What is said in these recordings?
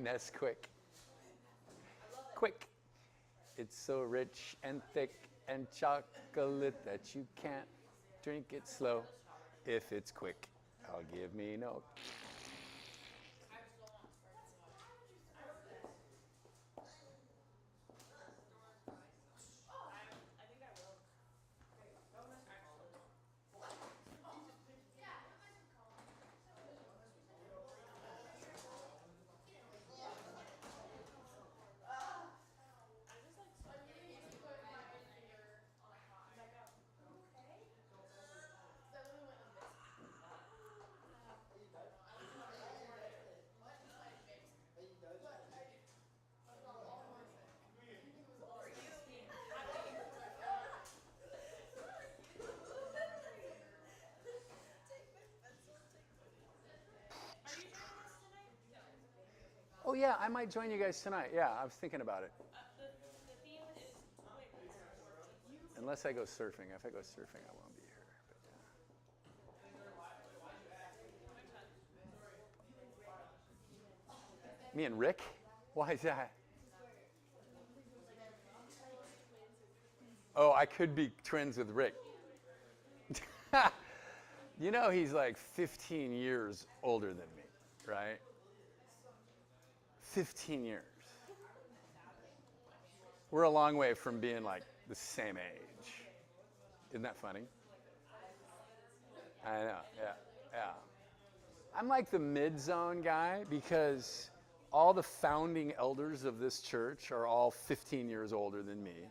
Nesquik. Quick. It's so rich and thick and chocolate that you can't drink it slow. If it's quick, I'll give me no. Oh yeah, I might join you guys tonight. Yeah, I was thinking about it. Unless I go surfing. If I go surfing, I won't be here. But, Me and Rick? Why is that? Oh, I could be twins with Rick. You know he's like 15 years older than me, right? 15 years. We're a long way from being like the same age. Isn't that funny? I know, yeah. I'm like the mid-zone guy because all the founding elders of this church are all 15 years older than me.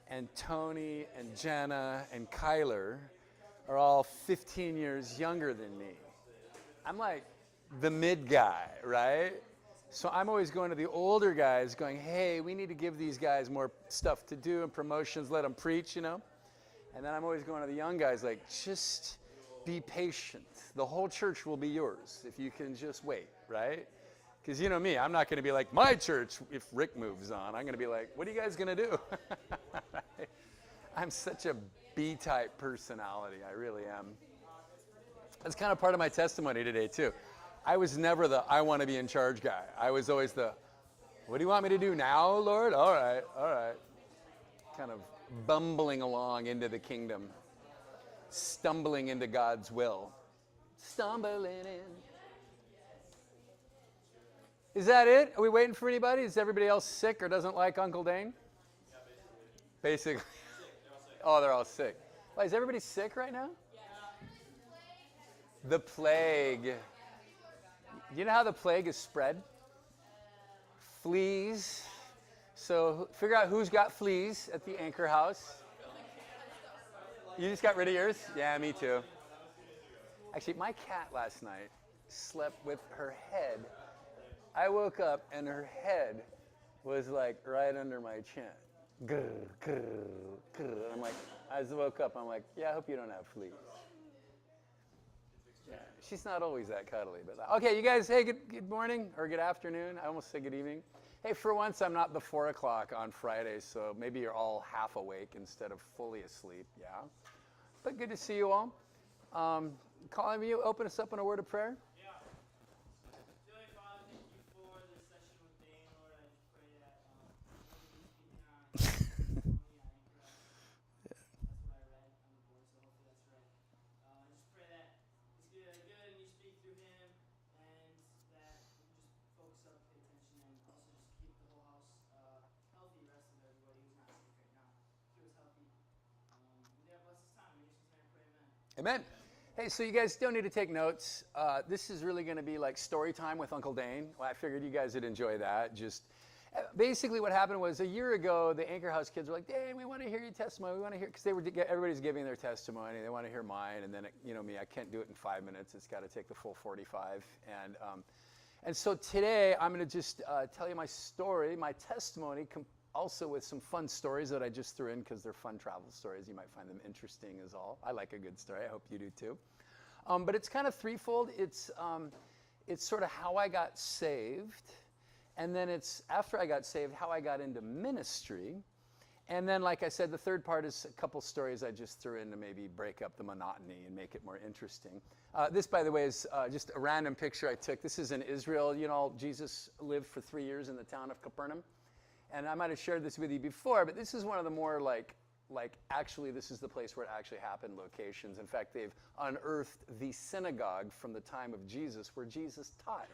And Tony and Jenna and Kyler are all 15 years younger than me. I'm like the mid guy, right? So I'm always going to the older guys going, hey, we need to give these guys more stuff to do and promotions, let them preach, you know? And then I'm always going to the young guys like, just be patient. The whole church will be yours if you can just wait, right? Because you know me, I'm not going to be like, my church, if Rick moves on. I'm going to be like, what are you guys going to do? Right? I'm such a B-type personality. I really am. That's kind of part of my testimony today, too. I was never the I want to be in charge guy. I was always the, what do you want me to do now, Lord? All right. Kind of bumbling along into the kingdom, stumbling into God's will. Stumbling in. Is that it? Are we waiting for anybody? Is everybody else sick or doesn't like Uncle Dain? Basically. Oh, they're all sick. Why, is everybody sick right now? The plague. You know how the plague is spread? Fleas. So figure out who's got fleas at the Anchor House. You just got rid of yours? Yeah, me too. Actually, my cat last night slept with her head. I woke up and her head was like right under my chin. Grr, grr, grr. I'm like, I just woke up, I'm like, yeah, I hope you don't have fleas. Yeah, she's not always that cuddly, but okay, you guys, hey, good morning or good afternoon. I almost said good evening. Hey, for once, I'm not the 4 o'clock on Friday, so maybe you're all half awake instead of fully asleep, yeah. But good to see you all. Colin, will you open us up in a word of prayer? Amen. Hey, so you guys don't need to take notes. This is really going to be like story time with Uncle Dain. Well, I figured you guys would enjoy that. Just basically what happened was a year ago, the Anchor House kids were like, Dain, we want to hear your testimony. We want to hear, because everybody's giving their testimony. They want to hear mine. And then, you know me, I can't do it in 5 minutes. It's got to take the full 45. And so today, I'm going to just tell you my story, my testimony, also with some fun stories that I just threw in because they're fun travel stories. You might find them interesting is all. I like a good story. I hope you do too. But it's kind of threefold. It's sort of how I got saved. And then it's after I got saved, how I got into ministry. And then, like I said, the third part is a couple stories I just threw in to maybe break up the monotony and make it more interesting. This, by the way, is just a random picture I took. This is in Israel. You know, Jesus lived for 3 years in the town of Capernaum. And I might have shared this with you before, but this is one of the more like actually this is the place where it actually happened locations. In fact, they've unearthed the synagogue from the time of Jesus where Jesus taught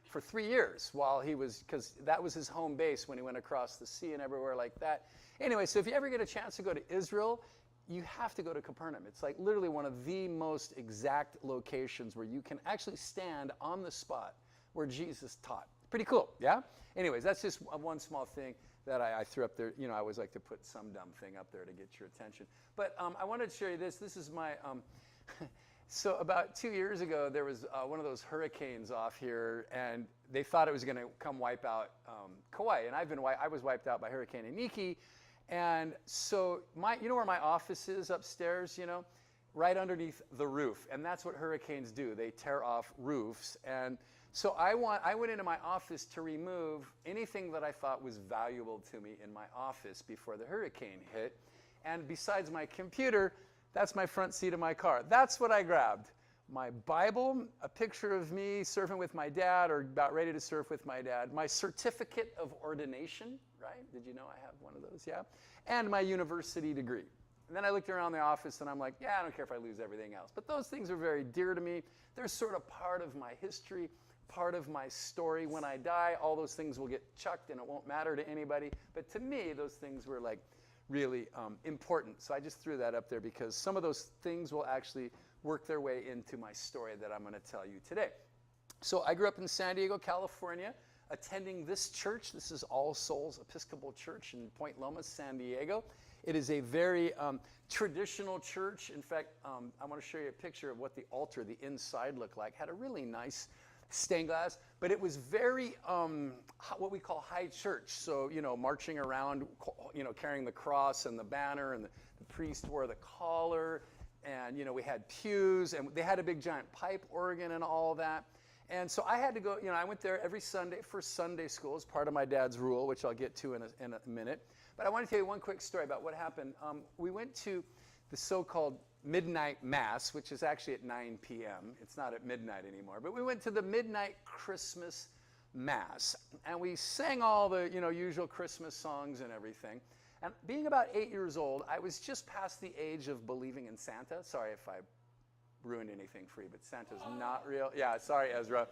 for 3 years while he was, because that was his home base when he went across the sea and everywhere like that. Anyway, so if you ever get a chance to go to Israel, you have to go to Capernaum. It's like literally one of the most exact locations where you can actually stand on the spot where Jesus taught. Pretty cool, yeah? Anyways, that's just one small thing that I threw up there. You know, I always like to put some dumb thing up there to get your attention. But I wanted to show you this. This is my, so about 2 years ago, there was one of those hurricanes off here, and they thought it was going to come wipe out Kauai. And I was wiped out by Hurricane Iniki. And so you know where my office is upstairs, you know? Right underneath the roof. And that's what hurricanes do. They tear off roofs. And so I went into my office to remove anything that I thought was valuable to me in my office before the hurricane hit. And besides my computer, that's my front seat of my car. That's what I grabbed. My Bible, a picture of me surfing with my dad or about ready to surf with my dad, my certificate of ordination, right? Did you know I have one of those? Yeah. And my university degree. And then I looked around the office and I'm like, yeah, I don't care if I lose everything else. But those things are very dear to me. They're sort of part of my history, part of my story. When I die, all those things will get chucked and it won't matter to anybody. But to me, those things were like really important. So I just threw that up there because some of those things will actually work their way into my story that I'm going to tell you today. So I grew up in San Diego, California, attending this church. This is All Souls Episcopal Church in Point Loma, San Diego. It is a very traditional church. In fact, I want to show you a picture of what the altar, the inside looked like. Had a really nice stained glass, but it was very what we call high church. So, you know, marching around, you know, carrying the cross and the banner, and the priest wore the collar, and, you know, we had pews, and they had a big giant pipe organ and all that. And so I had to go, you know, I went there every Sunday for Sunday school as part of my dad's rule, which I'll get to in a minute. But I want to tell you one quick story about what happened. We went to the so-called midnight mass, which is actually at 9 p.m. It's not at midnight anymore. But we went to the midnight Christmas mass, and we sang all the, you know, usual Christmas songs and everything. And being about 8 years old, I was just past the age of believing in Santa. Sorry if I ruined anything for you, but Santa's not real. Yeah, sorry, Ezra.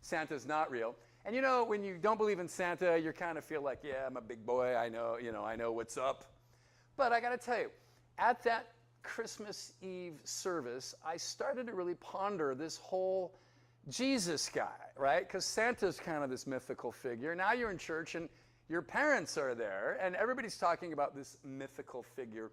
Santa's not real. And you know, when you don't believe in Santa, you kind of feel like, yeah, I'm a big boy. I know what's up. But I got to tell you, at that Christmas Eve service, I started to really ponder this whole Jesus guy, right? Because Santa's kind of this mythical figure. Now you're in church and your parents are there, and everybody's talking about this mythical figure,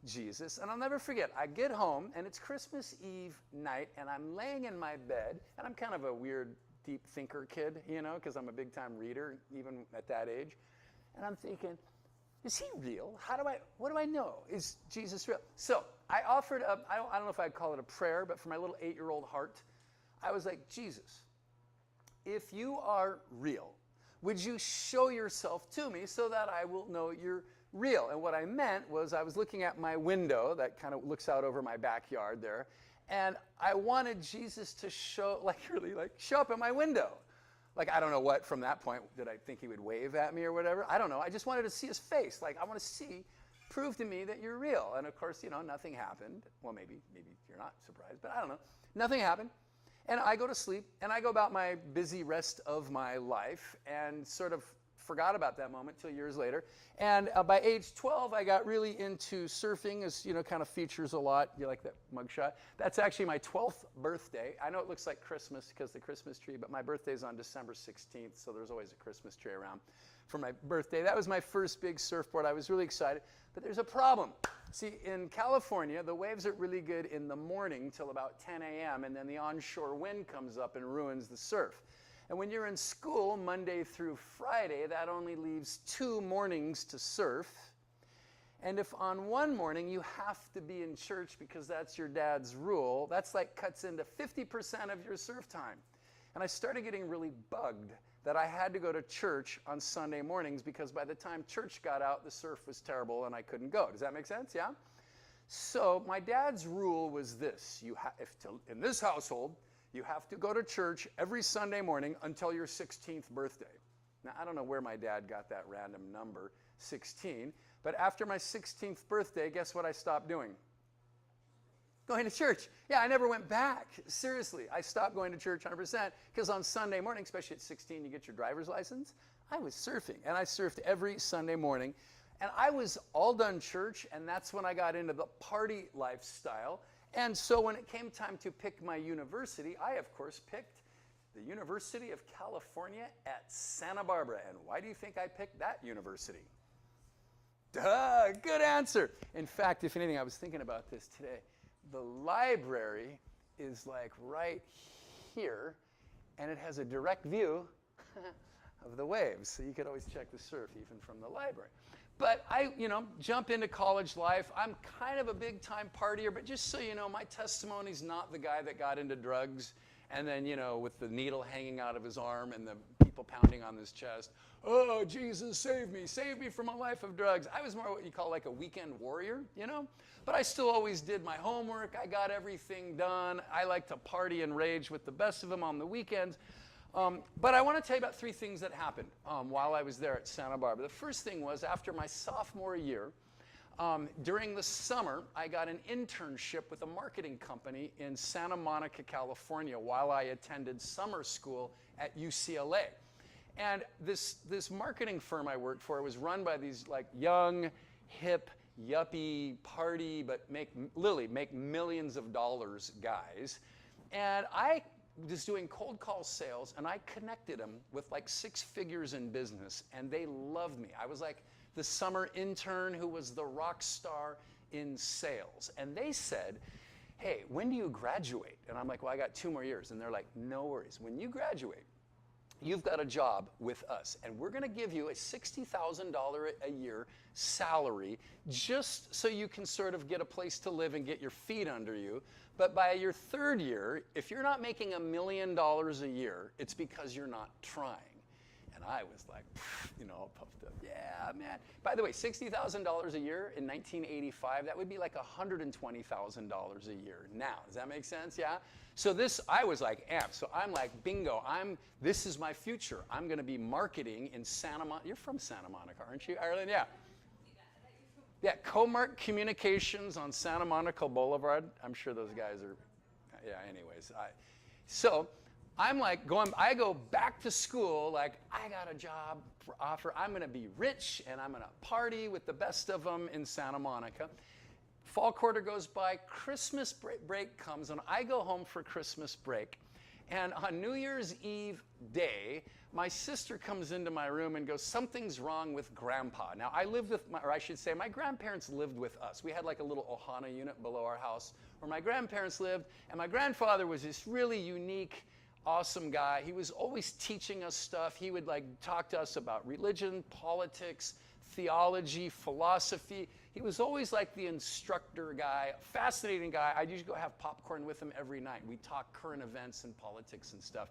Jesus. And I'll never forget, I get home, and it's Christmas Eve night, and I'm laying in my bed, and I'm kind of a weird, deep thinker kid, you know, because I'm a big-time reader, even at that age. And I'm thinking, is he real? What do I know? Is Jesus real? So I offered up, I don't know if I'd call it a prayer, but for my little 8-year-old heart, I was like, Jesus, if you are real, would you show yourself to me so that I will know you're real? And what I meant was I was looking at my window that kind of looks out over my backyard there, and I wanted Jesus to show up at my window. Like, I don't know what, from that point, did I think he would wave at me or whatever? I don't know. I just wanted to see his face. Like, I want to see, prove to me that you're real. And of course, you know, nothing happened. Well, maybe you're not surprised, but I don't know. Nothing happened. And I go to sleep, and I go about my busy rest of my life and sort of forgot about that moment till years later. And by age 12, I got really into surfing, as you know, kind of features a lot. You like that mugshot? That's actually my 12th birthday. I know it looks like Christmas because the Christmas tree, but my birthday's on December 16th, so there's always a Christmas tree around for my birthday. That was my first big surfboard. I was really excited, but there's a problem. See, in California, the waves are really good in the morning till about 10 a.m., and then the onshore wind comes up and ruins the surf. And when you're in school, Monday through Friday, that only leaves 2 mornings to surf. And if on one morning you have to be in church because that's your dad's rule, that's like cuts into 50% of your surf time. And I started getting really bugged that I had to go to church on Sunday mornings because by the time church got out, the surf was terrible and I couldn't go. Does that make sense? Yeah? So my dad's rule was this. In this household, you have to go to church every Sunday morning until your 16th birthday. Now, I don't know where my dad got that random number, 16, but after my 16th birthday, guess what I stopped doing? Going to church. Yeah, I never went back. Seriously, I stopped going to church 100% because on Sunday morning, especially at 16, you get your driver's license. I was surfing, and I surfed every Sunday morning. And I was all done church, and that's when I got into the party lifestyle. And so when it came time to pick my university, I, of course, picked the University of California at Santa Barbara. And why do you think I picked that university? Duh, good answer. In fact, if anything, I was thinking about this today. The library is like right here, and it has a direct view of the waves. So you could always check the surf even from the library. But I, jump into college life. I'm kind of a big-time partier, but just so you know, my testimony's not the guy that got into drugs and then, with the needle hanging out of his arm and the people pounding on his chest. Oh, Jesus, save me from a life of drugs. I was more what you call like a weekend warrior, But I still always did my homework. I got everything done. I like to party and rage with the best of them on the weekends. But I want to tell you about 3 things that happened while I was there at Santa Barbara. The first thing was after my sophomore year, during the summer, I got an internship with a marketing company in Santa Monica, California, while I attended summer school at UCLA. And this marketing firm I worked for was run by these like young, hip, yuppie, party, but make millions of dollars guys. And I was doing cold call sales, and I connected them with like 6 figures in business, and they loved me. I was like the summer intern who was the rock star in sales. And they said, hey, when do you graduate? And I'm like, well, I got 2 more years. And they're like, no worries. When you graduate, you've got a job with us, and we're going to give you a $60,000 a year salary just so you can sort of get a place to live and get your feet under you. But by your 3rd year, if you're not making $1 million a year, it's because you're not trying. And I was like, puffed up. Yeah, man. By the way, $60,000 a year in 1985, that would be like $120,000 a year now. Does that make sense? Yeah? So I was like amped. So I'm like, bingo, this is my future. I'm going to be marketing in Santa Monica. You're from Santa Monica, aren't you, Ireland? Yeah. Yeah, Comark Communications on Santa Monica Boulevard. I'm sure those guys are, yeah, anyways. So I'm like I go back to school, like I got a job for offer. I'm going to be rich, and I'm going to party with the best of them in Santa Monica. Fall quarter goes by, Christmas break comes, and I go home for Christmas break. And on New Year's Eve day, my sister comes into my room and goes, something's wrong with Grandpa. Now, I lived with, my grandparents lived with us. We had like a little Ohana unit below our house where my grandparents lived, and my grandfather was this really unique, awesome guy. He was always teaching us stuff. He would like talk to us about religion, politics, theology, philosophy. He was always like the instructor guy, fascinating guy. I used to go have popcorn with him every night. We'd talk current events and politics and stuff.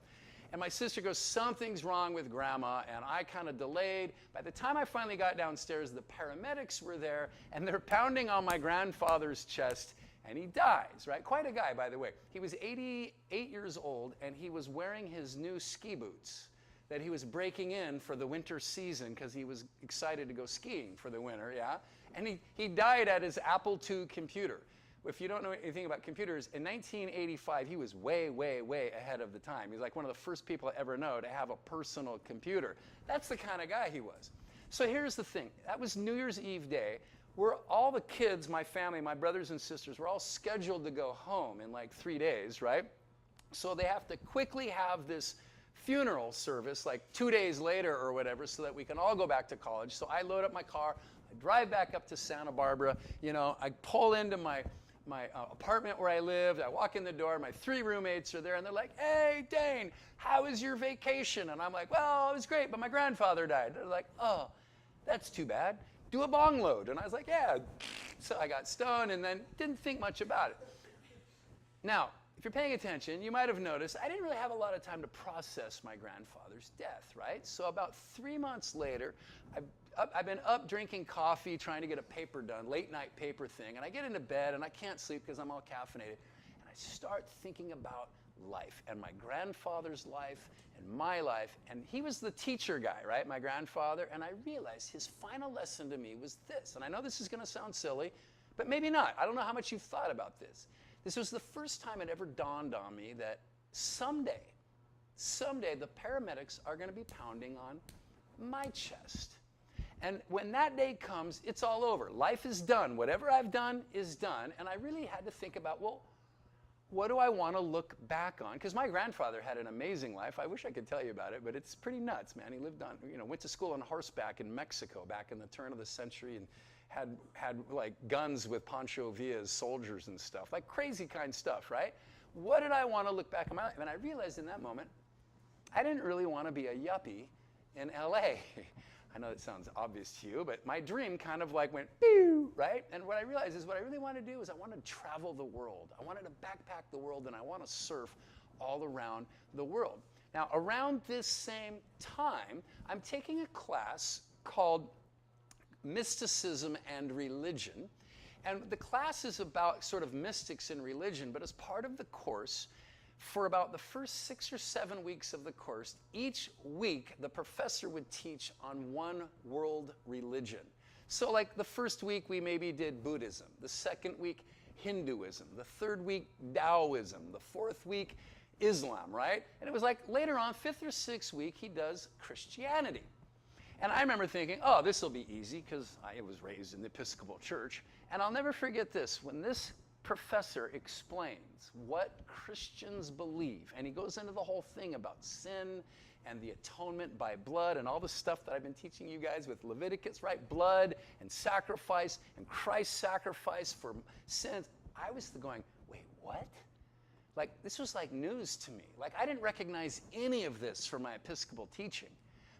And my sister goes, something's wrong with Grandma, and I kind of delayed. By the time I finally got downstairs, the paramedics were there, and they're pounding on my grandfather's chest, and he dies, right? Quite a guy, by the way. He was 88 years old, and he was wearing his new ski boots that he was breaking in for the winter season because he was excited to go skiing for the winter, yeah? And he died at his Apple II computer. If you don't know anything about computers, in 1985, he was way, way, way ahead of the time. He's like one of the first people I ever know to have a personal computer. That's the kind of guy he was. So here's the thing. That was New Year's Eve day. All the kids, my family, my brothers and sisters, were all scheduled to go home in like 3 days, right? So they have to quickly have this funeral service like 2 days later or whatever so that we can all go back to college. So I load up my car, I drive back up to Santa Barbara, I pull into my apartment where I lived. I walk in the door, my 3 roommates are there, and they're like, hey, Dain, how was your vacation? And I'm like, well, it was great, but my grandfather died. They're like, oh, that's too bad. Do a bong load. And I was like, yeah. So I got stoned and then didn't think much about it. Now, if you're paying attention, you might have noticed I didn't really have a lot of time to process my grandfather's death, right? So about 3 months later, I've been up drinking coffee, trying to get a paper done, late night paper thing, and I get into bed and I can't sleep because I'm all caffeinated, and I start thinking about life and my grandfather's life and my life, and he was the teacher guy, right, my grandfather, and I realized his final lesson to me was this, and I know this is going to sound silly, but maybe not. I don't know how much you've thought about this. This was the first time it ever dawned on me that someday the paramedics are going to be pounding on my chest. And when that day comes, it's all over. Life is done. Whatever I've done is done. And I really had to think about, well, what do I want to look back on? Because my grandfather had an amazing life. I wish I could tell you about it, but it's pretty nuts, man. He lived on, went to school on horseback in Mexico back in the turn of the century and had like guns with Pancho Villa's soldiers and stuff, like crazy kind stuff, right? What did I want to look back on my life? And I realized in that moment, I didn't really want to be a yuppie in LA. I know that sounds obvious to you, but my dream kind of like went, pew, right? And what I realized is what I really wanted to do is I wanted to travel the world. I wanted to backpack the world, and I want to surf all around the world. Now, around this same time, I'm taking a class called Mysticism and Religion. And the class is about sort of mystics and religion, but as part of the course, for about the first 6 or 7 weeks of the course, each week the professor would teach on one world religion. So like the first week we maybe did Buddhism, the second week Hinduism, the third week Taoism, the fourth week Islam, right? And it was like later on, fifth or sixth week, he does Christianity. And I remember thinking, oh, this will be easy because I was raised in the Episcopal Church. And I'll never forget this. When this professor explains what Christians believe, and he goes into the whole thing about sin and the atonement by blood and all the stuff that I've been teaching you guys with Leviticus, right? Blood and sacrifice and Christ's sacrifice for sins. I was going, wait, what? Like, this was like news to me. Like, I didn't recognize any of this from my Episcopal teaching.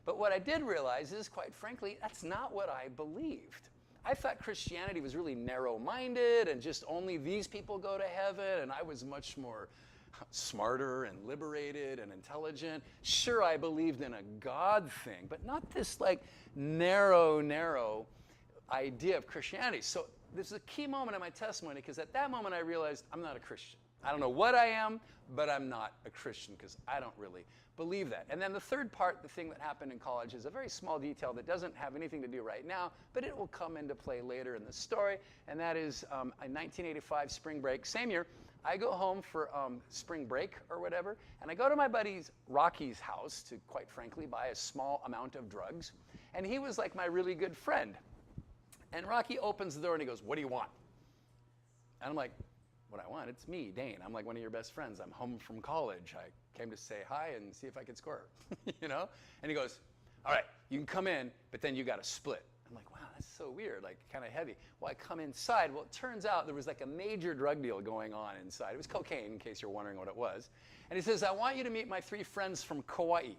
But what I did realize is, quite frankly, that's not what I believed. I thought Christianity was really narrow-minded and just only these people go to heaven, and I was much more smarter and liberated and intelligent. Sure, I believed in a God thing, but not this like narrow idea of Christianity. So this is a key moment in my testimony because at that moment I realized I'm not a Christian. I don't know what I am, but I'm not a Christian because I don't really believe that. And then the third part, the thing that happened in college, is a very small detail that doesn't have anything to do right now, but it will come into play later in the story. And that is in 1985 spring break, same year, I go home for spring break or whatever, and I go to my buddy Rocky's house to, quite frankly, buy a small amount of drugs. And he was like my really good friend. And Rocky opens the door and he goes, "What do you want?" And I'm like, "What I want? It's me, Dain. I'm like one of your best friends. I'm home from college. I came to say hi and see if I could score," you know? And he goes, "All right, you can come in, but then you got to split." I'm like, wow, that's so weird, like kind of heavy. Well, I come inside. Well, it turns out there was like a major drug deal going on inside. It was cocaine, in case you're wondering what it was. And he says, "I want you to meet my 3 friends from Kauai.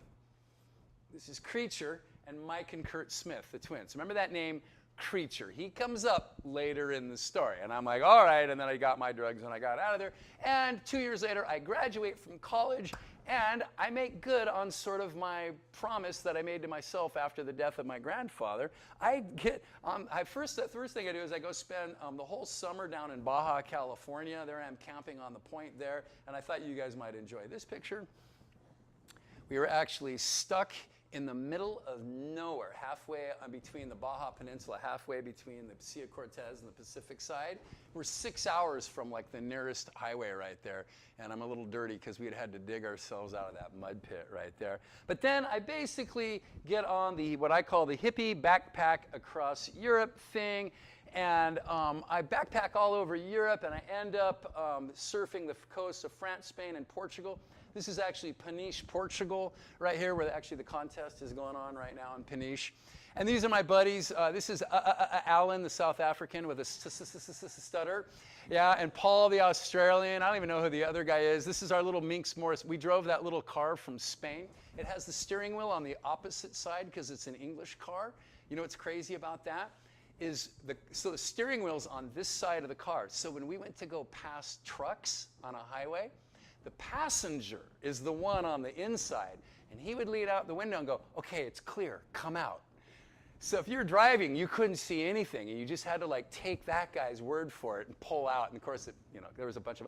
This is Creature and Mike and Kurt Smith, the twins." Remember that name? Creature. He comes up later in the story. And I'm like, all right. And then I got my drugs and I got out of there. And 2 years later, I graduate from college and I make good on sort of my promise that I made to myself after the death of my grandfather. I get, the first thing I do is I go spend the whole summer down in Baja, California. There I am camping on the point there. And I thought you guys might enjoy this picture. We were actually stuck in the middle of nowhere, halfway between the Baja Peninsula, halfway between the Sea of Cortez and the Pacific side. We're 6 hours from like the nearest highway right there. And I'm a little dirty because we had to dig ourselves out of that mud pit right there. But then I basically get on the, what I call the hippie backpack across Europe thing. And I backpack all over Europe and I end up surfing the coast of France, Spain, and Portugal. This is actually Peniche, Portugal, right here, where actually the contest is going on right now in Peniche. And these are my buddies. This is Alan, the South African, with a stutter. Yeah, and Paul, the Australian. I don't even know who the other guy is. This is our little Minx Morris. We drove that little car from Spain. It has the steering wheel on the opposite side because it's an English car. You know what's crazy about that? So the steering wheel's on this side of the car. So when we went to go past trucks on a highway, The passenger is the one on the inside. And he would lean out the window and go, okay, it's clear, come out. So if you're driving, you couldn't see anything, and you just had to like take that guy's word for it and pull out. And of course, there was a bunch of,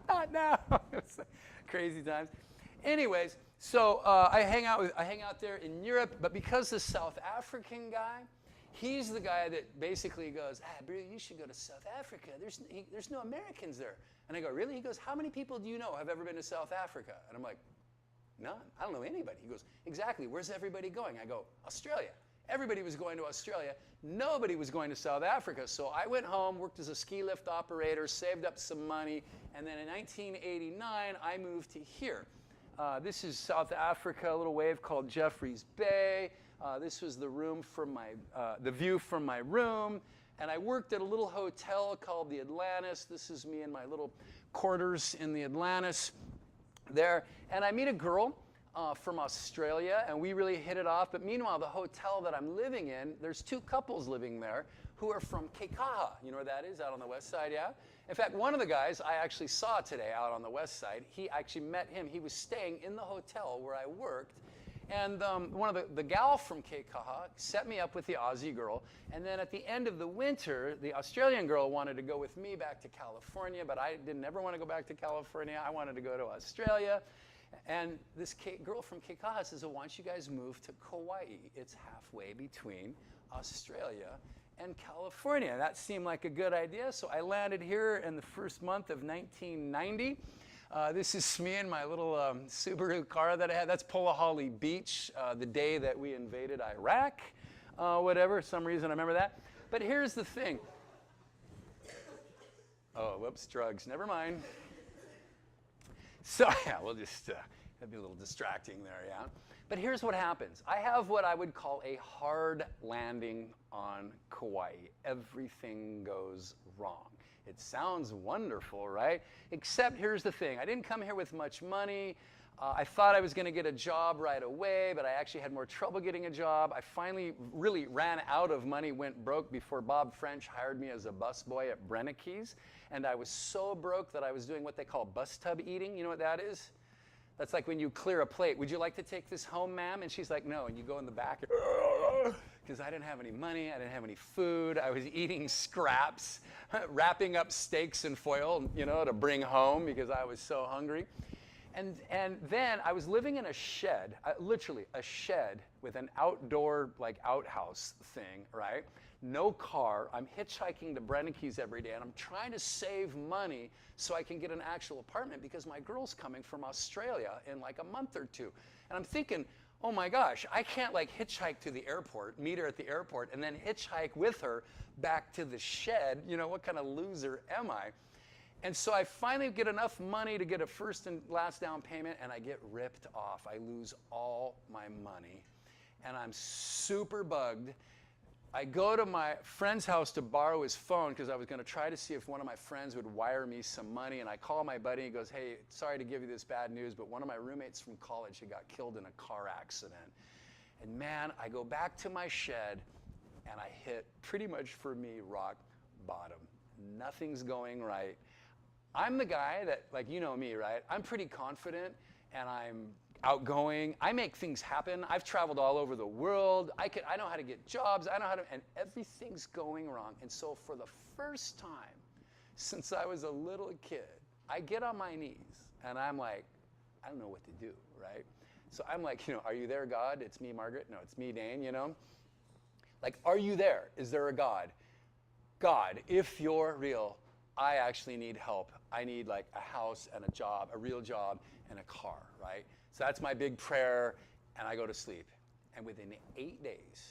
not now. It's crazy times. Anyways, so I hang out there in Europe, but because the South African guy, he's the guy that basically goes, bro, you should go to South Africa. There's no Americans there. And I go, really? He goes, how many people do you know have ever been to South Africa? And I'm like, none. I don't know anybody. He goes, exactly. Where's everybody going? I go, Australia. Everybody was going to Australia. Nobody was going to South Africa. So I went home, worked as a ski lift operator, saved up some money, and then in 1989, I moved to here. This is South Africa, a little wave called Jeffreys Bay. This was the view from my room. And I worked at a little hotel called the Atlantis. This is me in my little quarters in the Atlantis there. And I meet a girl from Australia, and we really hit it off. But meanwhile, the hotel that I'm living in, there's two couples living there who are from Kauai. You know where that is? Out on the west side, yeah? In fact, one of the guys I actually saw today out on the west side, he actually met him. He was staying in the hotel where I worked. And one of the gal from Kauai set me up with the Aussie girl. And then at the end of the winter, the Australian girl wanted to go with me back to California, but I didn't ever want to go back to California. I wanted to go to Australia. And this girl from Kauai says, well, why don't you guys move to Kauai? It's halfway between Australia and California. That seemed like a good idea, so I landed here in the first month of 1990. This is me in my little Subaru car that I had. That's Polihali Beach, the day that we invaded Iraq, whatever, some reason I remember that. But here's the thing. Oh, whoops, drugs, never mind. So, yeah, we'll just, that'd be a little distracting there, yeah. But here's what happens. I have what I would call a hard landing on Kauai. Everything goes wrong. It sounds wonderful, right? Except here's the thing. I didn't come here with much money. I thought I was going to get a job right away, but I actually had more trouble getting a job. I finally really ran out of money, went broke before Bob French hired me as a busboy at Brennickey's. And I was so broke that I was doing what they call bus tub eating. You know what that is? That's like when you clear a plate. Would you like to take this home, ma'am? And she's like, no. And you go in the back, because I didn't have any money. I didn't have any food. I was eating scraps, wrapping up steaks in foil, to bring home because I was so hungry. And then I was living in a shed, literally a shed with an outdoor, outhouse thing, right? No car. I'm hitchhiking to Brennickey's every day, and I'm trying to save money so I can get an actual apartment because my girl's coming from Australia in like a month or two. And I'm thinking, oh my gosh, I can't hitchhike to the airport, meet her at the airport, and then hitchhike with her back to the shed. What kind of loser am I? And so I finally get enough money to get a first and last down payment, and I get ripped off. I lose all my money, and I'm super bugged. I go to my friend's house to borrow his phone because I was going to try to see if one of my friends would wire me some money. And I call my buddy. He goes, hey, sorry to give you this bad news, but one of my roommates from college had got killed in a car accident. And man, I go back to my shed, and I hit pretty much, for me, rock bottom. Nothing's going right. I'm the guy that, you know me, right? I'm pretty confident, and I'm outgoing. I make things happen. I've traveled all over the world. I know how to get jobs. I know how to, and everything's going wrong. And so for the first time since I was a little kid, I get on my knees, and I'm like, I don't know what to do, right? So I'm like, are you there, God? It's me, Margaret. No, it's me, Dain, are you there? Is there a God? God, if you're real, I actually need help. I need a house and a job, a real job, and a car, right? So that's my big prayer, and I go to sleep. And within 8 days,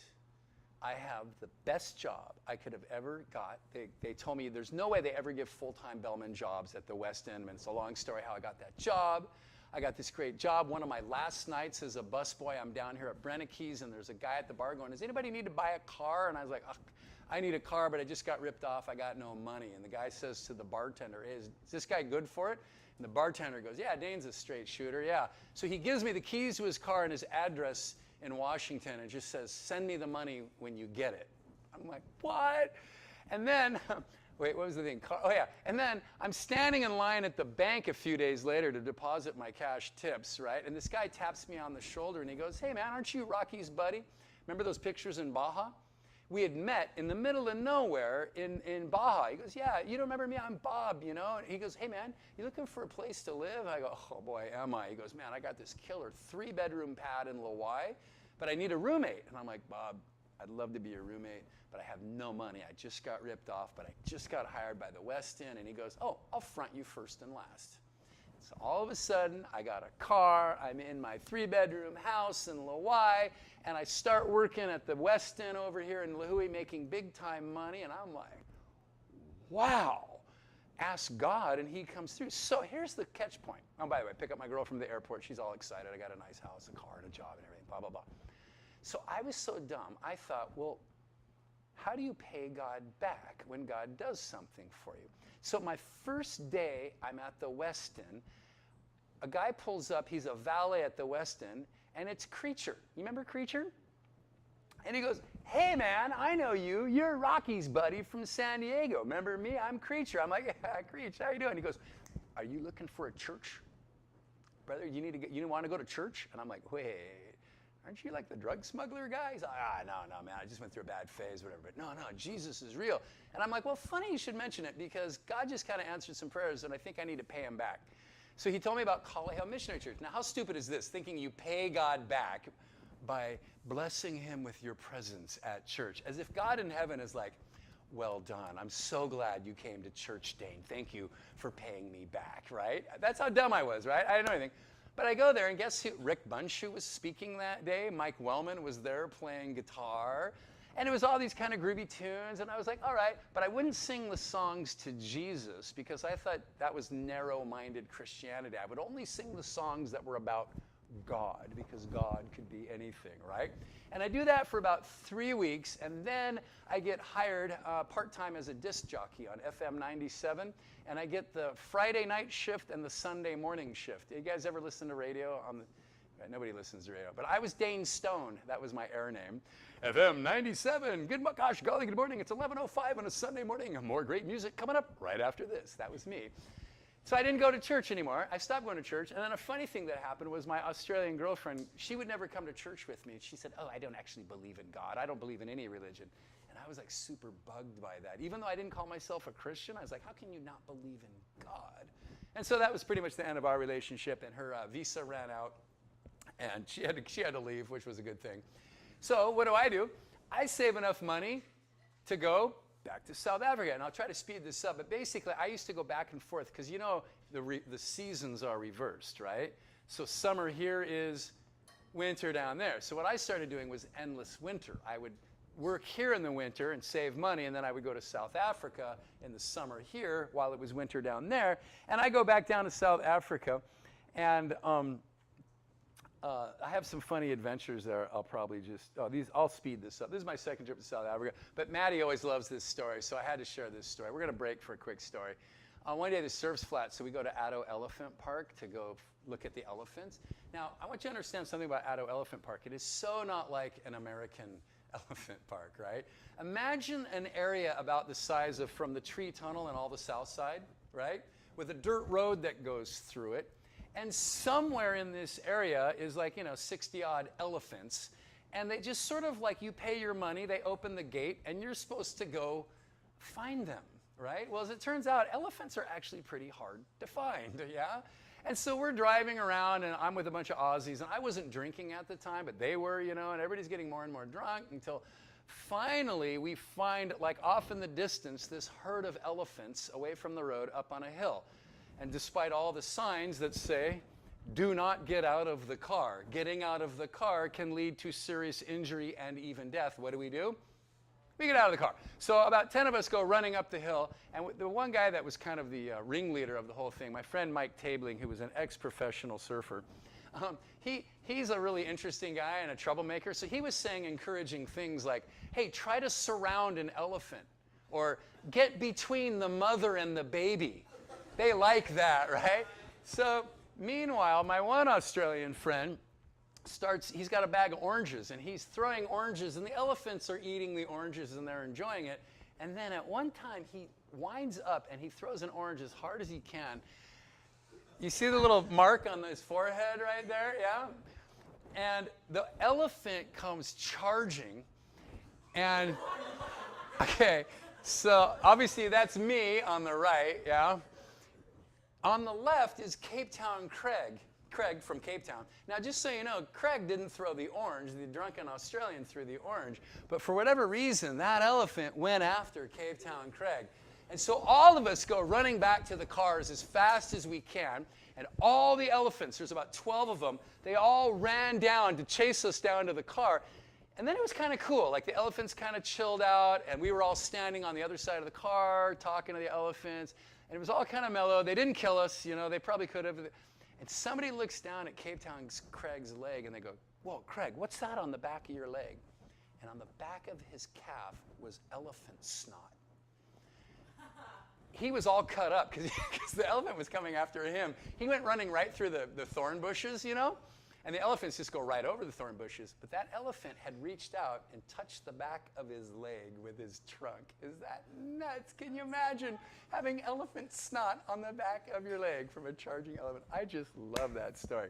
I have the best job I could have ever got. They told me there's no way they ever give full-time bellman jobs at the West End. And it's a long story how I got that job. I got this great job. One of my last nights as a busboy, I'm down here at Brennickey's, and there's a guy at the bar going, does anybody need to buy a car? And I was like, I need a car, but I just got ripped off. I got no money. And the guy says to the bartender, is this guy good for it? And the bartender goes, yeah, Dain's a straight shooter, yeah. So he gives me the keys to his car and his address in Washington and just says, send me the money when you get it. I'm like, what? And then Wait, what was the thing? Oh, yeah. And then I'm standing in line at the bank a few days later to deposit my cash tips, right? And this guy taps me on the shoulder and he goes, hey, man, aren't you Rocky's buddy? Remember those pictures in Baja? We had met in the middle of nowhere in Baja. He goes, yeah, you don't remember me? I'm Bob, you know? And he goes, hey, man, you looking for a place to live? I go, oh, boy, am I? He goes, man, I got this killer 3-bedroom pad in Kauai, but I need a roommate. And I'm like, Bob, I'd love to be your roommate, but I have no money. I just got ripped off, but I just got hired by the West End. And he goes, oh, I'll front you first and last. So all of a sudden, I got a car. I'm in my 3-bedroom house in Kauai, and I start working at the West End over here in Lihue, making big-time money. And I'm like, wow. Ask God, and he comes through. So here's the catch point. Oh, by the way, pick up my girl from the airport. She's all excited. I got a nice house, a car, and a job, and everything, blah, blah, blah. So I was so dumb, I thought, well, how do you pay God back when God does something for you? So my first day, I'm at the West End. A guy pulls up, he's a valet at the West End, and it's Creature. You remember Creature? And he goes, hey, man, I know you. You're Rocky's buddy from San Diego. Remember me? I'm Creature. I'm like, yeah, Creature, how you doing? He goes, are you looking for a church? Brother, you want to go to church? And I'm like, wait. Aren't you like the drug smuggler guy? He's like, no, man, I just went through a bad phase, whatever. But no, Jesus is real. And I'm like, well, funny you should mention it because God just kind of answered some prayers and I think I need to pay him back. So he told me about Kauai Missionary Church. Now, how stupid is this? Thinking you pay God back by blessing him with your presence at church. As if God in heaven is like, well done. I'm so glad you came to church, Dain. Thank you for paying me back, right? That's how dumb I was, right? I didn't know anything. But I go there, and guess who? Rick Bunshu was speaking that day. Mike Wellman was there playing guitar. And it was all these kind of groovy tunes. And I was like, all right. But I wouldn't sing the songs to Jesus because I thought that was narrow-minded Christianity. I would only sing the songs that were about God because God could be anything, right? And I do that for about 3 weeks. And then I get hired part-time as a disc jockey on FM 97. And I get the Friday night shift and the Sunday morning shift. You guys ever listen to radio? Nobody listens to radio. But I was Dain Stone. That was my air name. FM 97. Gosh, golly, good morning. It's 11:05 on a Sunday morning. More great music coming up right after this. That was me. So I didn't go to church anymore. I stopped going to church. And then a funny thing that happened was my Australian girlfriend, she would never come to church with me. She said, oh, I don't actually believe in God. I don't believe in any religion. And I was like super bugged by that. Even though I didn't call myself a Christian, I was like, how can you not believe in God? And so that was pretty much the end of our relationship. And her visa ran out. And she had to leave, which was a good thing. So what do? I save enough money to go back to South Africa. And I'll try to speed this up. But basically, I used to go back and forth because, you know, the seasons are reversed, right? So summer here is winter down there. So what I started doing was endless winter. I would work here in the winter and save money, and then I would go to South Africa in the summer here while it was winter down there. And I go back down to South Africa, and I have some funny adventures there. I'll probably just, I'll speed this up. This is my second trip to South Africa, but Maddie always loves this story, so I had to share this story. We're going to break for a quick story. One day the surf's flat, so we go to Addo Elephant Park to go look at the elephants. Now, I want you to understand something about Addo Elephant Park. It is so not like an American elephant park, right? Imagine an area about the size of from the tree tunnel and all the south side, right? With a dirt road that goes through it. And somewhere in this area is like, 60-odd elephants. And they just sort of like you pay your money, they open the gate, and you're supposed to go find them, right? Well, as it turns out, elephants are actually pretty hard to find, yeah? And so we're driving around, and I'm with a bunch of Aussies, and I wasn't drinking at the time, but they were, and everybody's getting more and more drunk until finally we find, like off in the distance, this herd of elephants away from the road up on a hill. And despite all the signs that say, do not get out of the car. Getting out of the car can lead to serious injury and even death. What do? We get out of the car. So about 10 of us go running up the hill. And the one guy that was kind of the ringleader of the whole thing, my friend Mike Tabling, who was an ex-professional surfer, he's a really interesting guy and a troublemaker. So he was saying encouraging things like, hey, try to surround an elephant. Or get between the mother and the baby. They like that, right? So meanwhile, my one Australian friend he's got a bag of oranges, and he's throwing oranges, and the elephants are eating the oranges, and they're enjoying it. And then at one time, he winds up and he throws an orange as hard as he can. You see the little mark on his forehead right there? Yeah? And the elephant comes charging. And, okay, so obviously that's me on the right, yeah? On the left is Cape Town Craig from Cape Town. Now, just so you know, Craig didn't throw the orange. The drunken Australian threw the orange. But for whatever reason, that elephant went after Cape Town Craig. And so all of us go running back to the cars as fast as we can. And all the elephants, there's about 12 of them, they all ran down to chase us down to the car. And then it was kind of cool. Like the elephants kind of chilled out, and we were all standing on the other side of the car talking to the elephants. And it was all kind of mellow. They didn't kill us. You know, they probably could have. And somebody looks down at Cape Town Craig's leg, and they go, "Whoa, Craig, what's that on the back of your leg?" And on the back of his calf was elephant snot. He was all cut up because the elephant was coming after him. He went running right through the thorn bushes, you know? And the elephants just go right over the thorn bushes. But that elephant had reached out and touched the back of his leg with his trunk. Is that nuts? Can you imagine having elephant snot on the back of your leg from a charging elephant? I just love that story.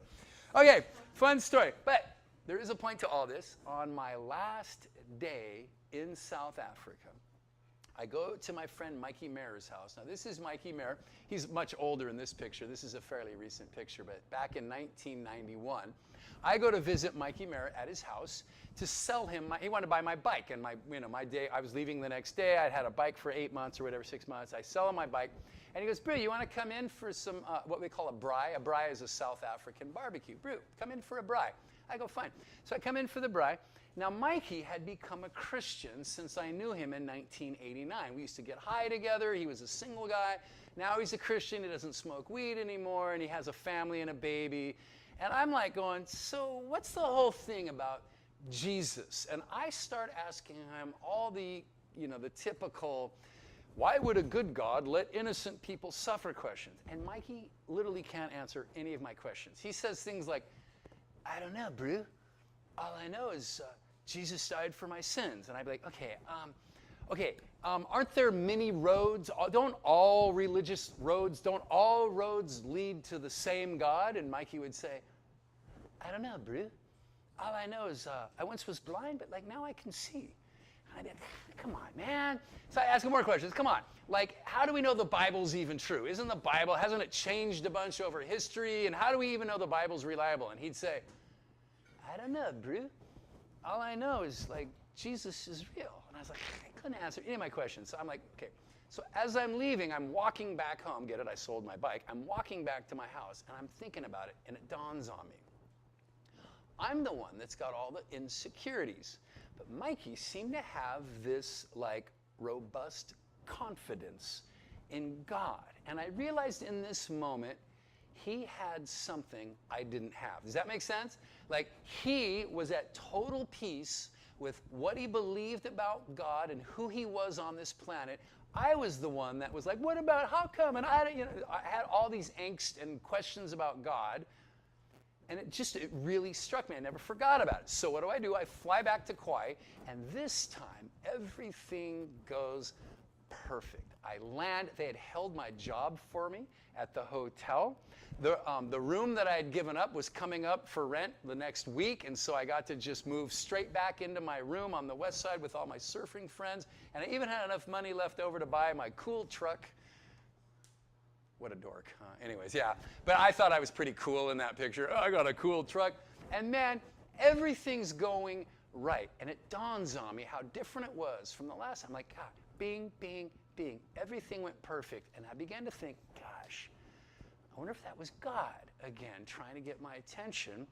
Okay, fun story. But there is a point to all this. On my last day in South Africa, I go to my friend Mikey Maher's house. Now, this is Mikey Maher. He's much older in this picture. This is a fairly recent picture, but back in 1991, I go to visit Mikey Maher at his house to sell him. He wanted to buy my bike, and my day. I was leaving the next day. I'd had a bike for 8 months or whatever, 6 months. I sell him my bike, and he goes, "Brew, you want to come in for some what we call a braai? A braai is a South African barbecue. Brew, come in for a braai." I go, "Fine." So I come in for the braai. Now, Mikey had become a Christian since I knew him in 1989. We used to get high together. He was a single guy. Now he's a Christian. He doesn't smoke weed anymore, and he has a family and a baby. And I'm like going, "So what's the whole thing about Jesus?" And I start asking him all the typical, why would a good God let innocent people suffer questions? And Mikey literally can't answer any of my questions. He says things like, "I don't know, Brew. All I know is Jesus died for my sins." And I'd be like, aren't there many roads? Don't all roads lead to the same God? And Mikey would say, "I don't know, Brew. All I know is I once was blind, but now I can see." And I'd be like, "Come on, man." So I ask him more questions. Come on. How do we know the Bible's even true? Hasn't it changed a bunch over history? And how do we even know the Bible's reliable? And he'd say, "I don't know, Brew. All I know is Jesus is real." And I was like, I couldn't answer any of my questions. So I'm like, okay. So as I'm leaving, I'm walking back home. Get it? I sold my bike. I'm walking back to my house, and I'm thinking about it, and it dawns on me. I'm the one that's got all the insecurities. But Mikey seemed to have this robust confidence in God. And I realized in this moment, he had something I didn't have. Does that make sense? He was at total peace with what he believed about God and who he was on this planet. I was the one that was like, "What about, how come?" And I had all these angst and questions about God. And it really struck me. I never forgot about it. So what do? I fly back to Kauai, and this time everything goes perfect. I land. They had held my job for me at the hotel. The room that I had given up was coming up for rent the next week, and so I got to just move straight back into my room on the west side with all my surfing friends, and I even had enough money left over to buy my cool truck. What a dork. Anyways, yeah. But I thought I was pretty cool in that picture. "Oh, I got a cool truck." And man, everything's going right. And it dawns on me how different it was from the last time. God, bing, bing, bing. Everything went perfect. And I began to think, gosh, I wonder if that was God again trying to get my attention.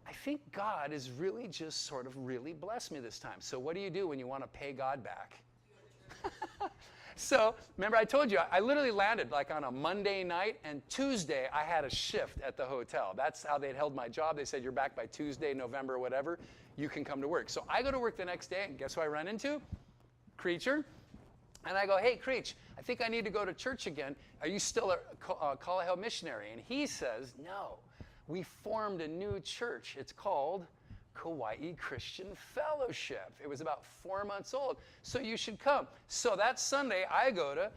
I think God has really just sort of really blessed me this time. So what do you do when you want to pay God back? So remember I told you, I literally landed on a Monday night, and Tuesday I had a shift at the hotel. That's how they'd held my job. They said, "You're back by Tuesday, November, whatever. You can come to work." So I go to work the next day, and guess who I run into? Creature. And I go, "Hey, Creech, I think I need to go to church again. Are you still a Kauai missionary?" And he says, "No, we formed a new church. It's called Kauai Christian Fellowship. It was about 4 months old, so you should come. So that Sunday, I go to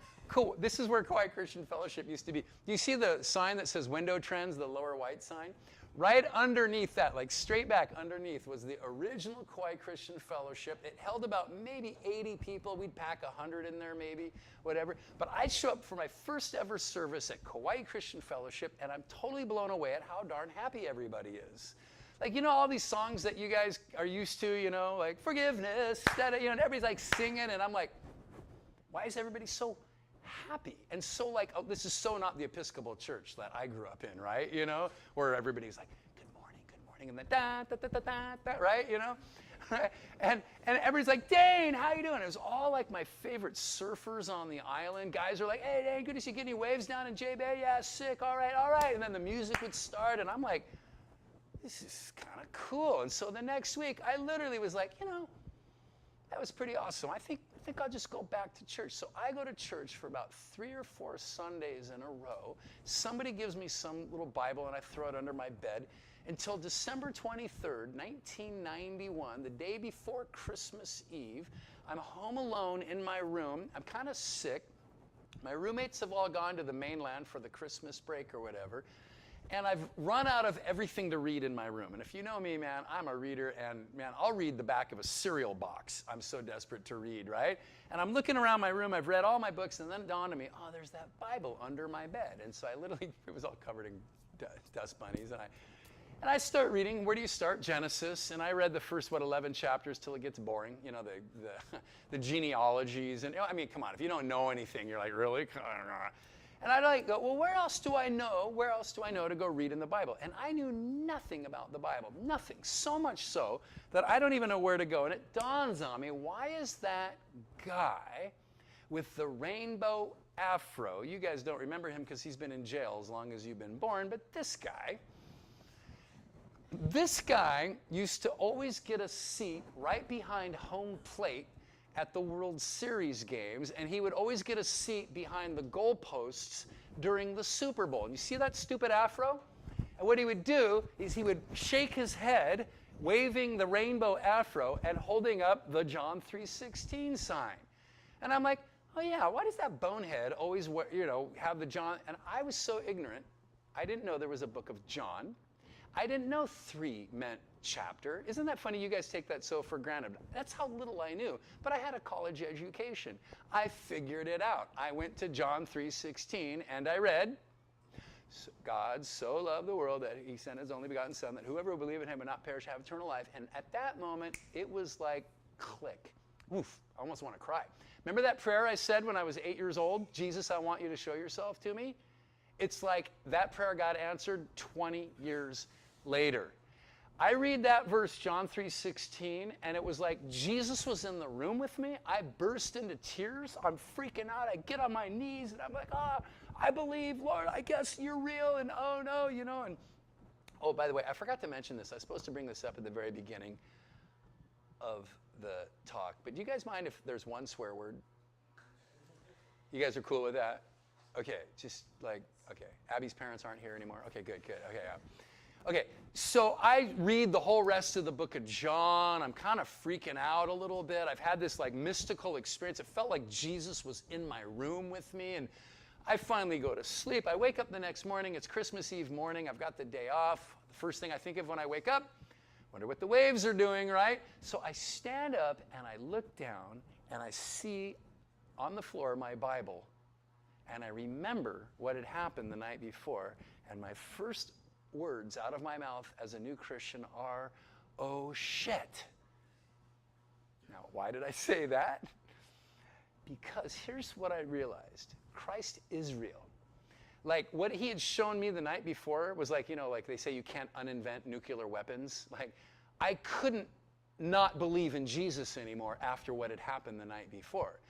this is where Kauai Christian Fellowship used to be. Do you see the sign that says Window Trends, the lower white sign? Right underneath that, like straight back underneath, was the original Kauai Christian Fellowship. It held about maybe 80 people. We'd pack 100 in there maybe, whatever. But I'd show up for my first ever service at Kauai Christian Fellowship, and I'm totally blown away at how darn happy everybody is. Like, you know, all these songs that you guys are used to, you know, like forgiveness, and everybody's like singing, and I'm like, why is everybody so happy? And so like, oh, this is so not the Episcopal church that I grew up in, right? You know, where everybody's like, good morning, and then da, da, da, da, da, da, right? You know? and everybody's like, Dain, how you doing? It was all like my favorite surfers on the island. Guys are like, hey, Dain, good to see you. Get any waves down in J-Bay? Yeah, sick, all right. And then the music would start, and I'm like, this is kind of cool. And so the next week, I literally was like, you know, that was pretty awesome. I think I'll just go back to church. So I go to church for about 3 or 4 Sundays in a row. Somebody gives me some little Bible, and I throw it under my bed until December 23rd, 1991, the day before Christmas Eve. I'm home alone in my room. I'm kind of sick. My roommates have all gone to the mainland for the Christmas break or whatever. And I've run out of everything to read in my room. And if you know me, man, I'm a reader, and man, I'll read the back of a cereal box. I'm so desperate to read, right? And I'm looking around my room, I've read all my books, and then it dawned on me, oh, there's that Bible under my bed. And so I literally, it was all covered in dust bunnies, and I start reading. Where do you start? Genesis. And I read the first, 11 chapters till it gets boring. You know, the genealogies. And I mean, come on, if you don't know anything, you're like, really? And I'd like go, well, where else do I know? Where else do I know to go read in the Bible? And I knew nothing about the Bible, nothing. So much so that I don't even know where to go. And it dawns on me, why is that guy with the rainbow afro? You guys don't remember him because he's been in jail as long as you've been born, but this guy used to always get a seat right behind home plate at the World Series games, and he would always get a seat behind the goalposts during the Super Bowl. And you see that stupid afro? And what he would do is he would shake his head, waving the rainbow afro and holding up the John 3:16 sign. And I'm like, oh yeah, why does that bonehead always, have the John? And I was so ignorant. I didn't know there was a book of John. I didn't know 3 meant chapter. Isn't that funny? You guys take that so for granted. That's how little I knew. But I had a college education. I figured it out. I went to John 3:16 and I read, God so loved the world that he sent his only begotten son, that whoever will believe in him would not perish, have eternal life. And at that moment, it was like click. Oof, I almost want to cry. Remember that prayer I said when I was 8 years old? Jesus, I want you to show yourself to me. It's like that prayer got answered 20 years later. I read that verse, John 3:16, and it was like Jesus was in the room with me. I burst into tears. I'm freaking out. I get on my knees, and I'm like, I believe, Lord, I guess you're real, and oh no, And oh, by the way, I forgot to mention this. I was supposed to bring this up at the very beginning of the talk, but do you guys mind if there's one swear word? You guys are cool with that? Okay, okay. Abby's parents aren't here anymore. Okay, good. Okay, yeah. Okay, so I read the whole rest of the book of John. I'm kind of freaking out a little bit. I've had this mystical experience. It felt like Jesus was in my room with me, and I finally go to sleep. I wake up the next morning. It's Christmas Eve morning. I've got the day off. The first thing I think of when I wake up, wonder what the waves are doing, right? So I stand up and I look down and I see on the floor my Bible, and I remember what had happened the night before, and my first words out of my mouth as a new Christian are, oh shit. Now, why did I say that? Because here's what I realized. Christ is real. Like what he had shown me the night before was like they say you can't uninvent nuclear weapons. Like I couldn't not believe in Jesus anymore after what had happened the night before.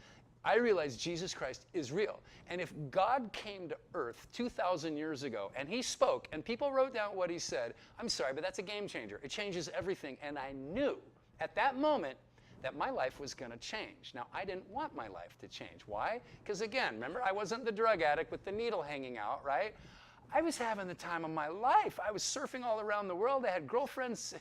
I realized Jesus Christ is real. And if God came to earth 2,000 years ago and he spoke and people wrote down what he said, I'm sorry, but that's a game changer. It changes everything. And I knew at that moment that my life was going to change. Now, I didn't want my life to change. Why? Because again, remember, I wasn't the drug addict with the needle hanging out, right? I was having the time of my life. I was surfing all around the world. I had girlfriends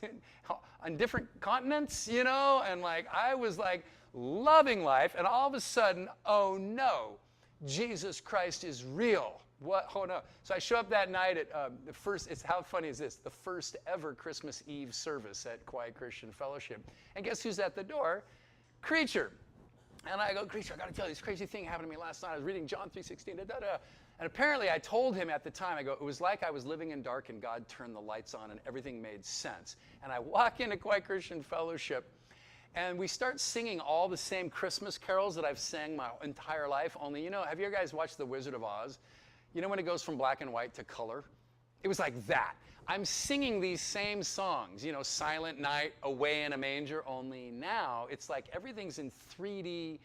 on different continents, you know, and like I was like loving life. And all of a sudden, oh no, Jesus Christ is real. What? Oh no. So I show up that night at the first, how funny is this? The first ever Christmas Eve service at Kauai Christian Fellowship. And guess who's at the door? Creature. And I go, Creature, I got to tell you, this crazy thing happened to me last night. I was reading John 3:16, da-da-da. And apparently I told him at the time, I go, it was like I was living in dark and God turned the lights on and everything made sense. And I walk into Kauai Christian Fellowship and we start singing all the same Christmas carols that I've sang my entire life. Only, you know, have you guys watched The Wizard of Oz? You know when it goes from black and white to color? It was like that. I'm singing these same songs, you know, Silent Night, Away in a Manger, only now it's like everything's in 3D,